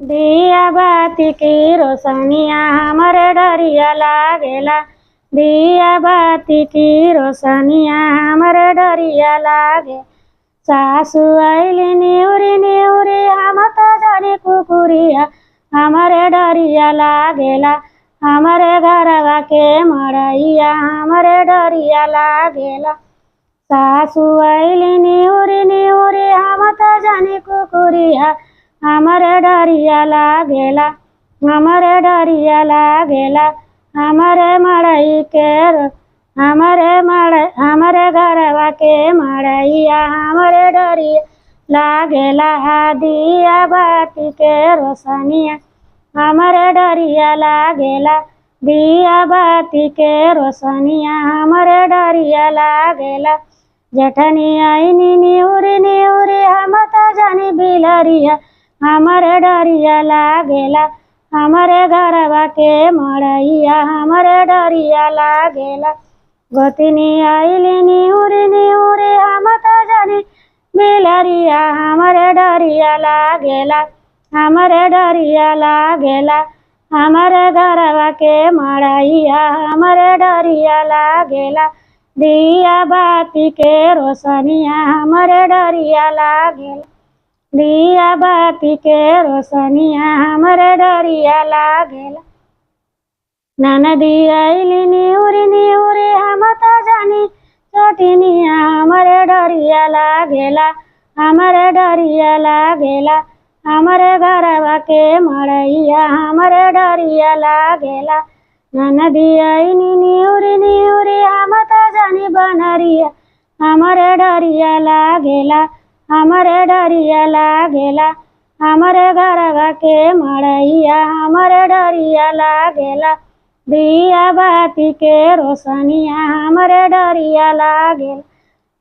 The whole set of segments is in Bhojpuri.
दिया बाती की रोशनिया हमरे डरिया लागेला। दिया बाती की रोशनिया हमरे डरिया लागे। सासु आइली निउरी निउरी हम तो जानी कुकुरिया हमरे डरिया लागेला। हमरे घरवा के मड़ैया हमरे डरिया लागेला। सासु आइली निउरी निउरी हम तो जानी कुकुरिया हमरे डरिया लागेला। हमरे डरिया लागेला। हमरे मड़ई के हमरे घरवा के मड़ैया हमरे डरिया लागेला। दिया बाती के रोशनिया हमरे डरिया लागेला। दिया बाती के रोशनिया हमरे डरिया लागेला। जेठनी आईनी निउरी निउरी हम तो जानी बिलरिया हमरे डरिया लागेला। हमरे घरवा के मड़ैया हमरे डरिया लागेला। गोतनी आइली निउरी निउरी हम तो जानी बिलरिया हमरे डरिया लागेला। हमरे डरिया लागेला। हमरे घरवा के मड़ैया हमरे डरिया लागेला। दिया बाती के रोशनिया हमरे डरिया लागेला। दिया बाती के रोशनिया हमरे डरिया लागेला। ननदी आइली निउरी निउरी हम तो जानी छोटिनिया हमरे डरिया लागेला। हमरे डरिया लागेला। हमरे घरवा के मड़ैया हमरे डरिया लागेला। ननदी आइली निउरी निउरी हम तो जानी बनरिया हमरे डरिया लागेला। हमरे डरिया लागेला। हमरे घरवा के मड़ैया हमरे डरिया लागेला। दिया बाती के रोशनिया हमरे डरिया लागेला।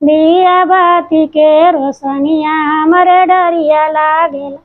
दिया बाती के रोशनिया हमरे डरिया लागेला।